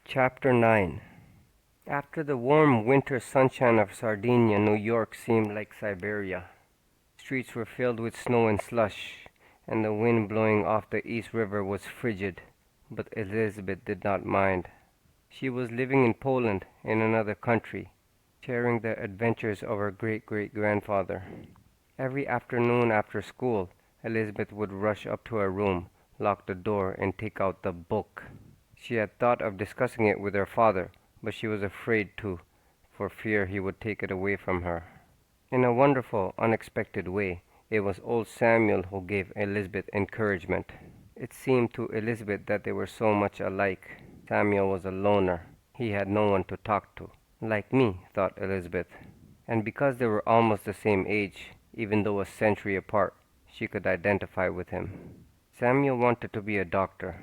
Chapter 9. After the warm winter sunshine of Sardinia, New York seemed like Siberia. Streets were filled with snow and slush, and the wind blowing off the East River was frigid, but Elizabeth did not mind. She was living in Poland, in another country, sharing the adventures of her great-great-grandfather. Every afternoon after school, Elizabeth would rush up to her room, lock the door, and take out the book. She had thought of discussing it with her father, but she was afraid to, for fear he would take it away from her. In a wonderful, unexpected way, it was old Samuel who gave Elizabeth encouragement. It seemed to Elizabeth that they were so much alike. Samuel was a loner. He had no one to talk to. Like me, thought Elizabeth. And because they were almost the same age, even though a century apart, she could identify with him. Samuel wanted to be a doctor.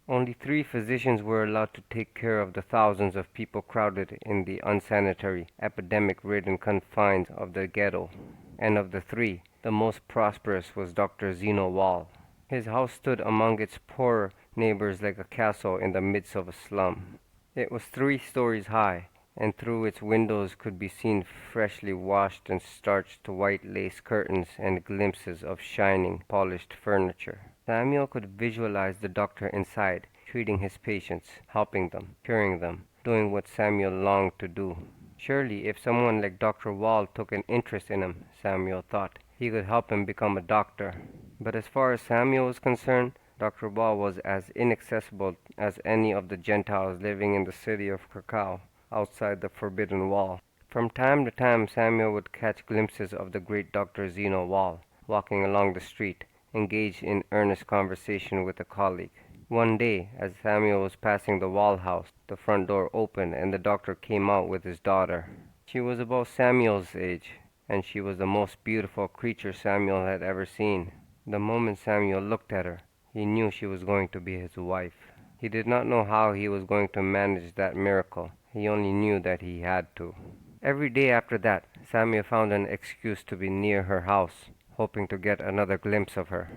Only 3 physicians were allowed to take care of the thousands of people crowded in the unsanitary, epidemic-ridden confines of the ghetto. And of the 3, the most prosperous was Dr. Zeno Wall. His house stood among its poorer neighbors like a castle in the midst of a slum. It was 3 stories high, and through its windows could be seen freshly washed and starched white lace curtains and glimpses of shining, polished furniture. Samuel could visualize the doctor inside, treating his patients, helping them, curing them, doing what Samuel longed to do. Surely, if someone like Dr. Wall took an interest in him, Samuel thought, he could help him become a doctor. But as far as Samuel was concerned, Dr. Wall was as inaccessible as any of the Gentiles living in the city of Krakow, outside the forbidden wall. From time to time Samuel would catch glimpses of the great Dr. Zeno Wall, walking along the street, engaged in earnest conversation with a colleague. One day, as Samuel was passing the Wall house, the front door opened and the doctor came out with his daughter. She was about Samuel's age, and she was the most beautiful creature Samuel had ever seen. The moment Samuel looked at her, he knew she was going to be his wife. He did not know how he was going to manage that miracle. He only knew that he had to. Every day after that, Samuel found an excuse to be near her house, hoping to get another glimpse of her.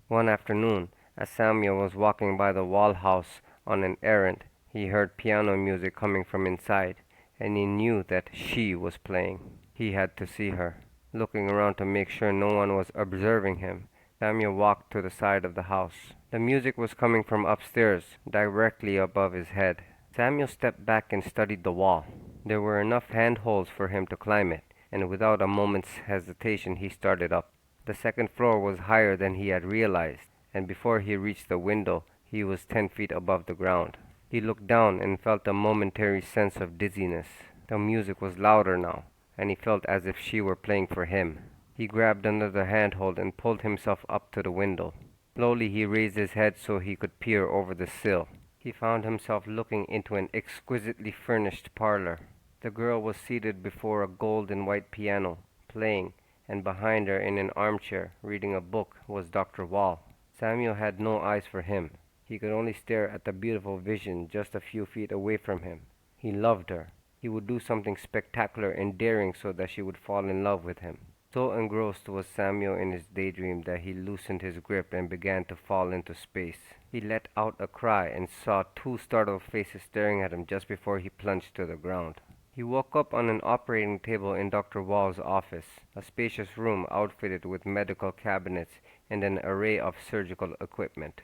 One afternoon, as Samuel was walking by the Wall house on an errand, he heard piano music coming from inside, and he knew that she was playing. He had to see her. Looking around to make sure no one was observing him, Samuel walked to the side of the house. The music was coming from upstairs, directly above his head. Samuel stepped back and studied the wall. There were enough handholds for him to climb it, and without a moment's hesitation he started up. The second floor was higher than he had realized, and before he reached the window he was 10 feet above the ground. He looked down and felt a momentary sense of dizziness. The music was louder now, and he felt as if she were playing for him. He grabbed another handhold and pulled himself up to the window. Slowly he raised his head so he could peer over the sill. He found himself looking into an exquisitely furnished parlor. The girl was seated before a gold and white piano, playing, and behind her in an armchair, reading a book, was Dr. Wall. Samuel had no eyes for him. He could only stare at the beautiful vision just a few feet away from him. He loved her. He would do something spectacular and daring so that she would fall in love with him. So engrossed was Samuel in his daydream that he loosened his grip and began to fall into space. He let out a cry and saw 2 startled faces staring at him just before he plunged to the ground. He woke up on an operating table in Dr. Wall's office, a spacious room outfitted with medical cabinets and an array of surgical equipment.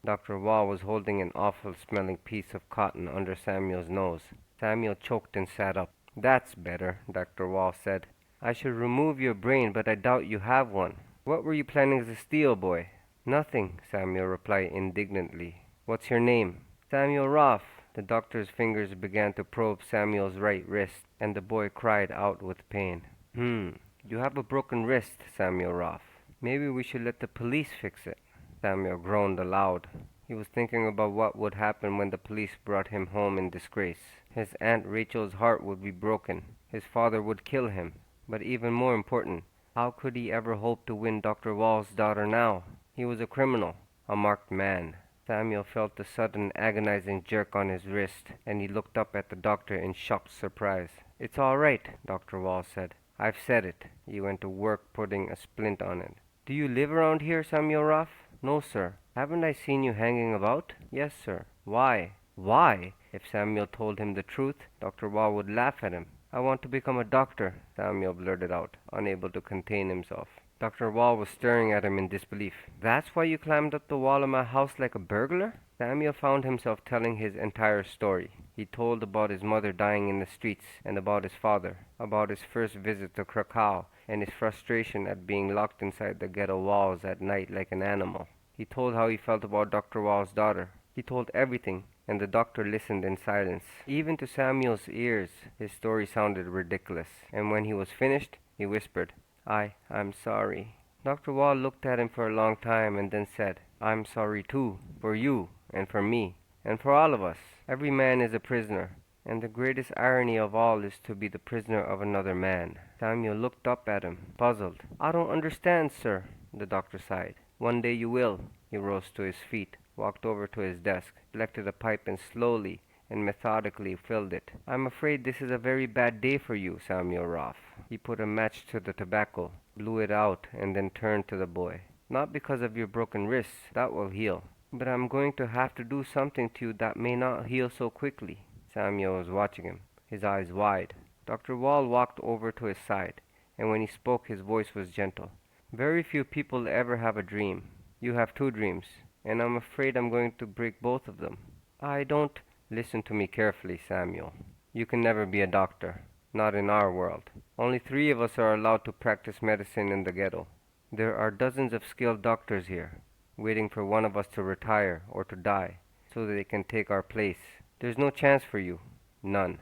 Dr. Wall was holding an awful-smelling piece of cotton under Samuel's nose. Samuel choked and sat up. "That's better," Dr. Wall said. "I should remove your brain, but I doubt you have one. What were you planning to steal, boy?" "Nothing," Samuel replied indignantly. "What's your name?" "Samuel Roth." The doctor's fingers began to probe Samuel's right wrist, and the boy cried out with pain. You have a broken wrist, Samuel Roth. Maybe we should let the police fix it." Samuel groaned aloud. He was thinking about what would happen when the police brought him home in disgrace. His Aunt Rachel's heart would be broken. His father would kill him. But even more important, how could he ever hope to win Dr. Wall's daughter now? He was a criminal, a marked man. Samuel felt a sudden agonizing jerk on his wrist, and he looked up at the doctor in shocked surprise. "It's all right," Dr. Wall said. "I've said it." He went to work putting a splint on it. "Do you live around here, Samuel Ruff?" "No, sir." "Haven't I seen you hanging about?" "Yes, sir." "Why?" "Why? If Samuel told him the truth, Dr. Wall would laugh at him. "I want to become a doctor," Samuel blurted out, unable to contain himself. Dr. Wall was staring at him in disbelief. "That's why you climbed up the wall of my house like a burglar?" Samuel found himself telling his entire story. He told about his mother dying in the streets, and about his father, about his first visit to Krakow, and his frustration at being locked inside the ghetto walls at night like an animal. He told how he felt about Dr. Wall's daughter. He told everything, and the doctor listened in silence. Even to Samuel's ears, his story sounded ridiculous, and when he was finished, he whispered, I'm sorry." Dr. Wall looked at him for a long time and then said, "I'm sorry too, for you, and for me, and for all of us. Every man is a prisoner, and the greatest irony of all is to be the prisoner of another man." Samuel looked up at him, puzzled. "I don't understand, sir," the doctor sighed. "One day you will." He rose to his feet, walked over to his desk, selected a pipe and slowly and methodically filled it. "I'm afraid this is a very bad day for you, Samuel Roth." He put a match to the tobacco, blew it out, and then turned to the boy. "Not because of your broken wrists, that will heal. But I'm going to have to do something to you that may not heal so quickly." Samuel was watching him, his eyes wide. Dr. Wall walked over to his side, and when he spoke his voice was gentle. "Very few people ever have a dream. You have two dreams, and I'm afraid I'm going to break both of them. I don't—" "Listen to me carefully, Samuel. You can never be a doctor. Not in our world. Only 3 of us are allowed to practice medicine in the ghetto. There are dozens of skilled doctors here, waiting for one of us to retire or to die, so that they can take our place. There's no chance for you. None.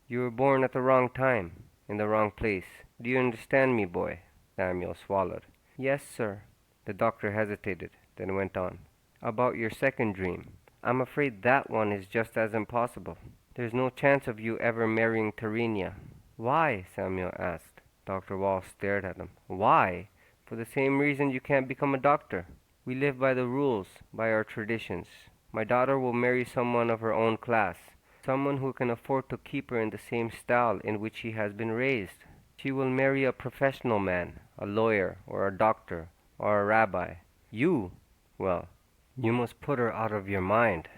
You were born at the wrong time, in the wrong place. Do you understand me, boy?" Samuel swallowed. "Yes, sir." The doctor hesitated, then went on. "About your second dream. I'm afraid that one is just as impossible. There's no chance of you ever marrying Terenia." "Why?" Samuel asked. Dr. Wall stared at him. "Why? For the same reason you can't become a doctor. We live by the rules, by our traditions. My daughter will marry someone of her own class, someone who can afford to keep her in the same style in which she has been raised. She will marry a professional man, a lawyer, or a doctor, or a rabbi. You, well, you must put her out of your mind."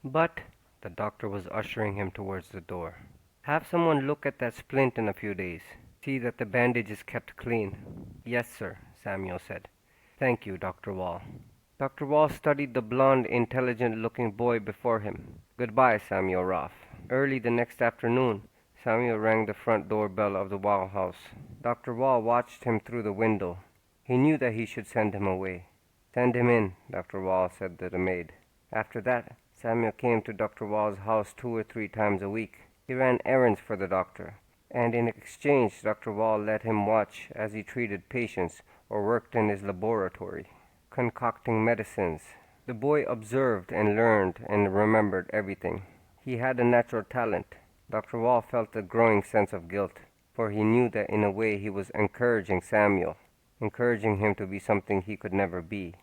"But—" The doctor was ushering him towards the door. "Have someone look at that splint in a few days. See that the bandage is kept clean." "Yes, sir," Samuel said. "Thank you, Dr. Wall." Dr. Wall studied the blond, intelligent-looking boy before him. "Goodbye, Samuel Roth." Early the next afternoon, Samuel rang the front door bell of the Wall house. Dr. Wall watched him through the window. He knew that he should send him away. "Send him in," Dr. Wall said to the maid. After that, Samuel came to Dr. Wall's house 2 or 3 times a week. He ran errands for the doctor, and in exchange Dr. Wall let him watch as he treated patients or worked in his laboratory, concocting medicines. The boy observed and learned and remembered everything. He had a natural talent. Dr. Wall felt a growing sense of guilt, for he knew that in a way he was encouraging Samuel, encouraging him to be something he could never be.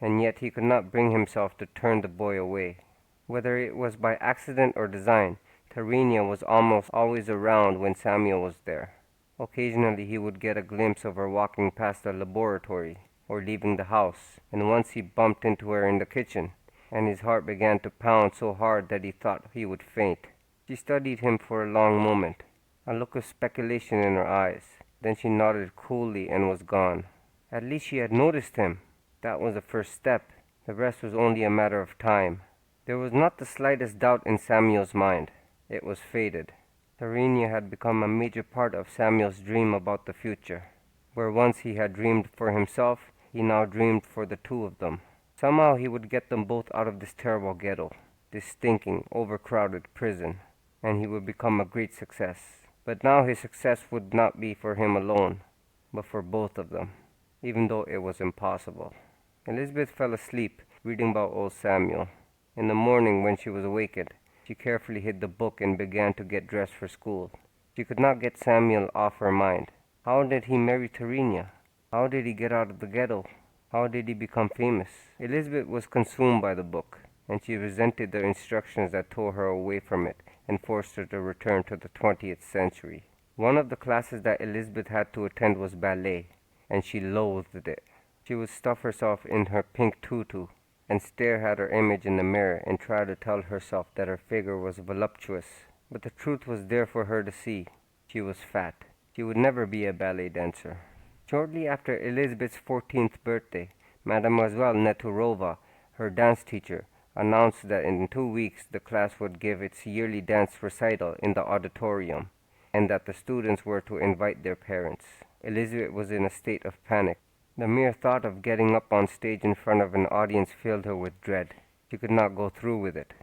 And yet he could not bring himself to turn the boy away. Whether it was by accident or design, Terenia was almost always around when Samuel was there. Occasionally he would get a glimpse of her walking past the laboratory or leaving the house, and once he bumped into her in the kitchen, and his heart began to pound so hard that he thought he would faint. She studied him for a long moment, a look of speculation in her eyes. Then she nodded coolly and was gone. At least she had noticed him. That was the first step. The rest was only a matter of time. There was not the slightest doubt in Samuel's mind. It was fated. Terenia had become a major part of Samuel's dream about the future. Where once he had dreamed for himself, he now dreamed for the 2 of them. Somehow he would get them both out of this terrible ghetto, this stinking, overcrowded prison, and he would become a great success. But now his success would not be for him alone, but for both of them, even though it was impossible. Elizabeth fell asleep, reading about old Samuel. In the morning, when she was awakened, she carefully hid the book and began to get dressed for school. She could not get Samuel off her mind. How did he marry Terenia? How did he get out of the ghetto? How did he become famous? Elizabeth was consumed by the book, and she resented the instructions that tore her away from it and forced her to return to the 20th century. One of the classes that Elizabeth had to attend was ballet, and she loathed it. She would stuff herself in her pink tutu and stare at her image in the mirror and try to tell herself that her figure was voluptuous. But the truth was there for her to see. She was fat. She would never be a ballet dancer. Shortly after Elizabeth's 14th birthday, Mademoiselle Neturova, her dance teacher, announced that in 2 weeks the class would give its yearly dance recital in the auditorium, and that the students were to invite their parents. Elizabeth was in a state of panic. The mere thought of getting up on stage in front of an audience filled her with dread. She could not go through with it.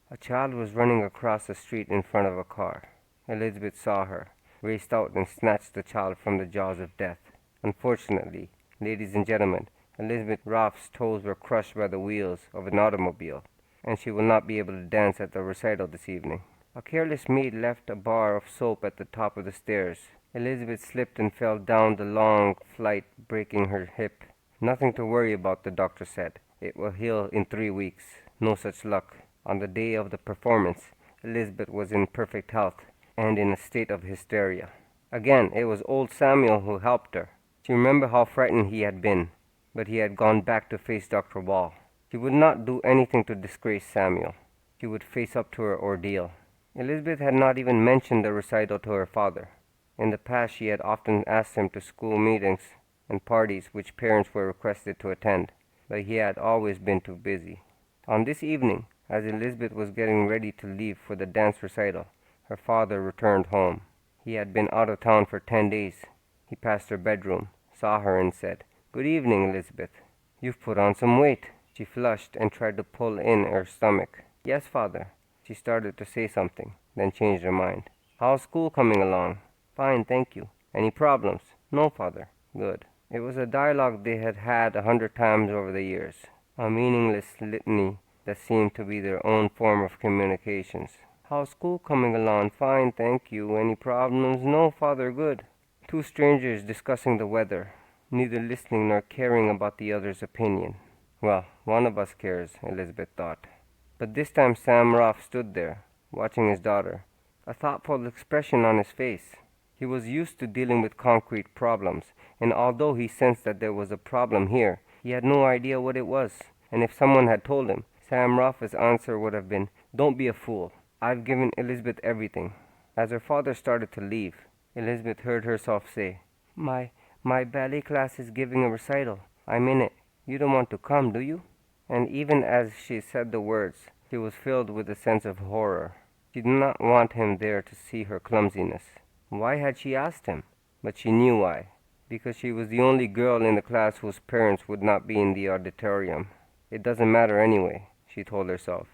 A child was running across the street in front of a car. Elizabeth saw her, raced out and snatched the child from the jaws of death. Unfortunately, ladies and gentlemen, Elizabeth Roth's toes were crushed by the wheels of an automobile, and she will not be able to dance at the recital this evening. A careless maid left a bar of soap at the top of the stairs. Elizabeth slipped and fell down the long flight, breaking her hip. Nothing to worry about, the doctor said. It will heal in 3 weeks. No such luck. On the day of the performance, Elizabeth was in perfect health and in a state of hysteria. Again, it was old Samuel who helped her. She remembered how frightened he had been, but he had gone back to face Dr. Wall. She would not do anything to disgrace Samuel. She would face up to her ordeal. Elizabeth had not even mentioned the recital to her father. In the past she had often asked him to school meetings and parties which parents were requested to attend, but he had always been too busy. On this evening, as Elizabeth was getting ready to leave for the dance recital, her father returned home. He had been out of town for 10 days. He passed her bedroom, saw her, and said, "Good evening, Elizabeth. You've put on some weight." She flushed and tried to pull in her stomach. "Yes, father." She started to say something, then changed her mind. "How's school coming along?" "Fine, thank you." "Any problems?" "No, father." "Good." It was a dialogue they had had 100 times over the years, a meaningless litany that seemed to be their own form of communications. "How's school coming along?" "Fine, thank you." "Any problems?" "No, father, good." Two strangers discussing the weather, neither listening nor caring about the other's opinion. Well, one of us cares, Elizabeth thought. But this time Sam Roth stood there, watching his daughter, a thoughtful expression on his face. He was used to dealing with concrete problems, and although he sensed that there was a problem here, he had no idea what it was. And if someone had told him, Sam Roth's answer would have been, "Don't be a fool. I've given Elizabeth everything." As her father started to leave, Elizabeth heard herself say, My ballet class is giving a recital. I'm in it. You don't want to come, do you?" And even as she said the words, she was filled with a sense of horror. She did not want him there to see her clumsiness. Why had she asked him? But she knew why. Because she was the only girl in the class whose parents would not be in the auditorium. It doesn't matter anyway, she told herself,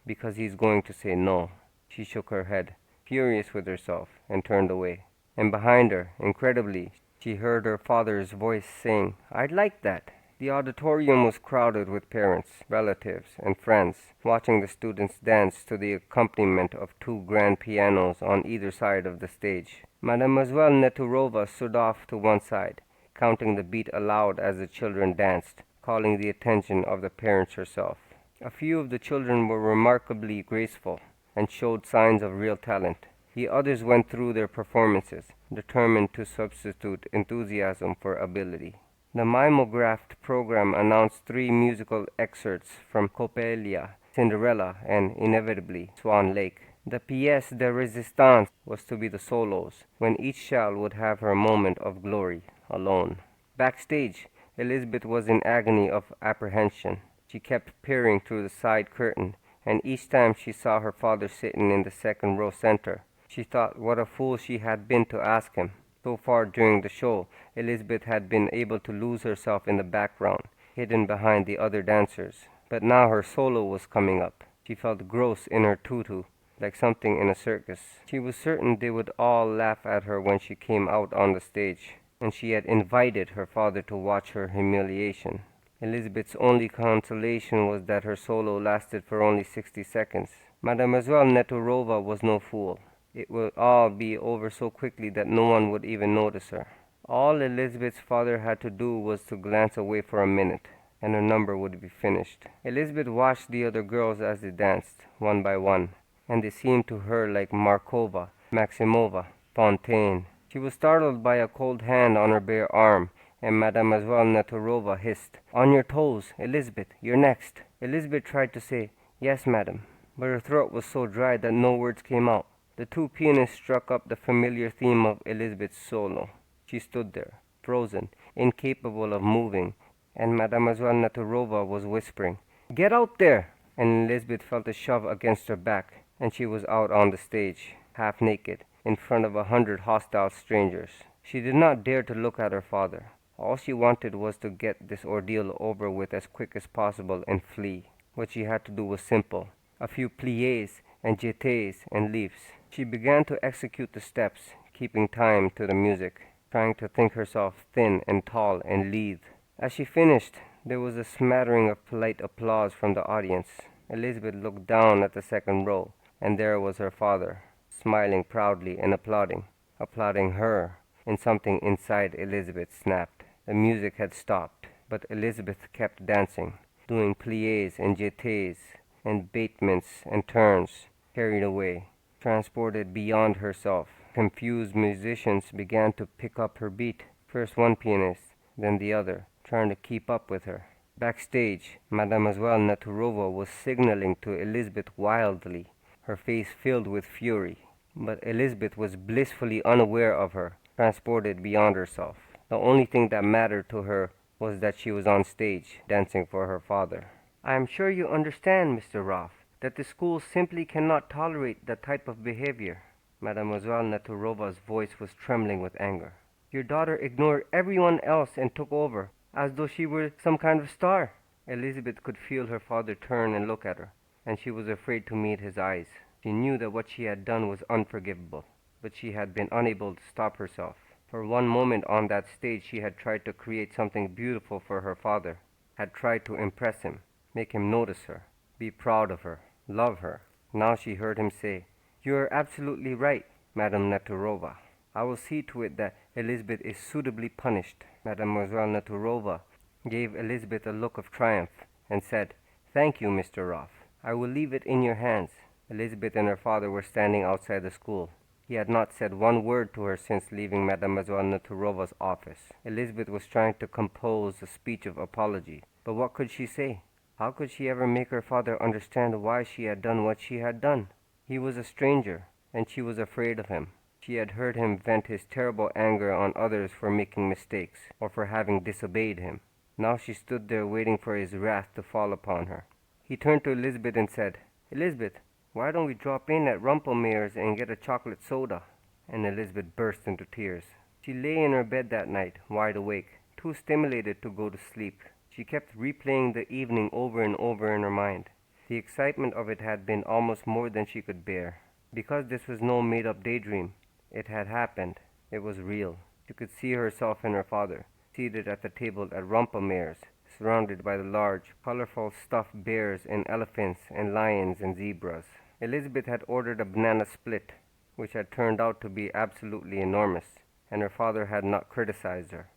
because he's going to say no. She shook her head, furious with herself, and turned away. And behind her, incredibly, she heard her father's voice saying, "I'd like that." The auditorium was crowded with parents, relatives, and friends, watching the students dance to the accompaniment of 2 grand pianos on either side of the stage. Mademoiselle Neturova stood off to one side, counting the beat aloud as the children danced, calling the attention of the parents herself. A few of the children were remarkably graceful and showed signs of real talent. The others went through their performances, determined to substitute enthusiasm for ability. The mimeographed program announced 3 musical excerpts from Coppelia, Cinderella, and, inevitably, Swan Lake. The pièce de résistance was to be the solos, when each child would have her moment of glory, alone. Backstage, Elizabeth was in agony of apprehension. She kept peering through the side curtain, and each time she saw her father sitting in the second row center, she thought what a fool she had been to ask him. So far during the show, Elizabeth had been able to lose herself in the background, hidden behind the other dancers. But now her solo was coming up. She felt gross in her tutu, like something in a circus. She was certain they would all laugh at her when she came out on the stage, and she had invited her father to watch her humiliation. Elizabeth's only consolation was that her solo lasted for only 60 seconds. Mademoiselle Neturova was no fool. It would all be over so quickly that no one would even notice her. All Elizabeth's father had to do was to glance away for a minute, and her number would be finished. Elizabeth watched the other girls as they danced, one by one, and they seemed to her like Markova, Maximova, Fontaine. She was startled by a cold hand on her bare arm, and Mademoiselle Neturova hissed, "On your toes, Elizabeth, you're next." Elizabeth tried to say, "Yes, madam," but her throat was so dry that no words came out. The two pianists struck up the familiar theme of Elizabeth's solo. She stood there, frozen, incapable of moving, and Mademoiselle Naturova was whispering, "Get out there!" And Elizabeth felt a shove against her back, and she was out on the stage, half naked, in front of 100 hostile strangers. She did not dare to look at her father. All she wanted was to get this ordeal over with as quick as possible and flee. What she had to do was simple. A few pliés and jetés and leaps. She began to execute the steps, keeping time to the music, trying to think herself thin and tall and lithe. As she finished, there was a smattering of polite applause from the audience. Elizabeth looked down at the second row, and there was her father, smiling proudly and applauding her, and something inside Elizabeth snapped. The music had stopped, but Elizabeth kept dancing, doing pliés and jetés and batements and turns, carried away, transported beyond herself. Confused musicians began to pick up her beat, first one pianist, then the other, trying to keep up with her. Backstage, Mademoiselle Naturova was signaling to Elizabeth wildly, her face filled with fury. But Elizabeth was blissfully unaware of her, transported beyond herself. The only thing that mattered to her was that she was on stage, dancing for her father. "I am sure you understand, Mr. Roth, that the school simply cannot tolerate that type of behavior." Mademoiselle Naturova's voice was trembling with anger. "Your daughter ignored everyone else and took over, as though she were some kind of star." Elizabeth could feel her father turn and look at her, and she was afraid to meet his eyes. She knew that what she had done was unforgivable, but she had been unable to stop herself. For one moment on that stage she had tried to create something beautiful for her father, had tried to impress him, make him notice her, be proud of her, love her. Now she heard him say, "You are absolutely right, Madame Naturova. I will see to it that Elizabeth is suitably punished." Mademoiselle Naturova gave Elizabeth a look of triumph and said, "Thank you, Mr. Roth. I will leave it in your hands." Elizabeth and her father were standing outside the school. He had not said one word to her since leaving Mademoiselle Naturova's office. Elizabeth was trying to compose a speech of apology, but what could she say? How could she ever make her father understand why she had done what she had done? He was a stranger, and she was afraid of him. She had heard him vent his terrible anger on others for making mistakes, or for having disobeyed him. Now she stood there waiting for his wrath to fall upon her. He turned to Elizabeth and said, "Elizabeth, why don't we drop in at Rumpelmayer's and get a chocolate soda?" And Elizabeth burst into tears. She lay in her bed that night, wide awake, too stimulated to go to sleep. She kept replaying the evening over and over in her mind. The excitement of it had been almost more than she could bear. Because this was no made-up daydream, it had happened. It was real. She could see herself and her father, seated at the table at Rumpelmayer's, surrounded by the large, colorful stuffed bears and elephants and lions and zebras. Elizabeth had ordered a banana split, which had turned out to be absolutely enormous, and her father had not criticized her.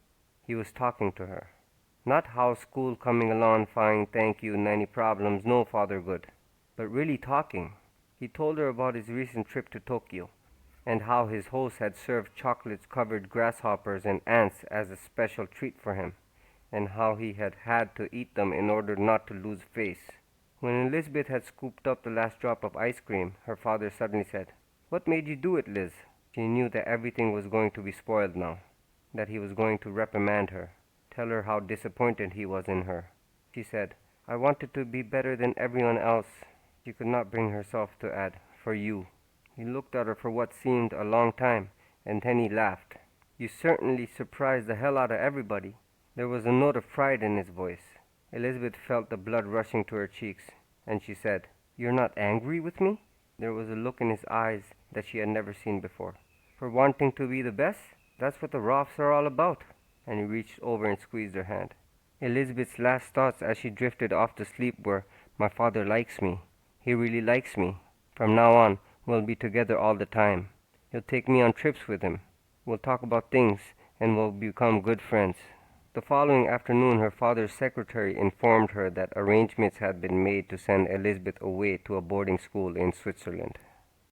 He was talking to her. Not "How's school coming along? Fine, thank you, any problems? No, father, good." But really talking. He told her about his recent trip to Tokyo, and how his host had served chocolates-covered grasshoppers and ants as a special treat for him, and how he had had to eat them in order not to lose face. When Elizabeth had scooped up the last drop of ice cream, her father suddenly said, "What made you do it, Liz?" She knew that everything was going to be spoiled now, that he was going to reprimand her, tell her how disappointed he was in her. She said, "I wanted to be better than everyone else." She could not bring herself to add, "for you." He looked at her for what seemed a long time, and then he laughed. "You certainly surprised the hell out of everybody." There was a note of pride in his voice. Elizabeth felt the blood rushing to her cheeks, and she said, "You're not angry with me?" There was a look in his eyes that she had never seen before. "For wanting to be the best? That's what the Roths are all about." And he reached over and squeezed her hand. Elizabeth's last thoughts as she drifted off to sleep were, "My father likes me. He really likes me. From now on, we'll be together all the time. He'll take me on trips with him. We'll talk about things, and we'll become good friends." The following afternoon her father's secretary informed her that arrangements had been made to send Elizabeth away to a boarding school in Switzerland.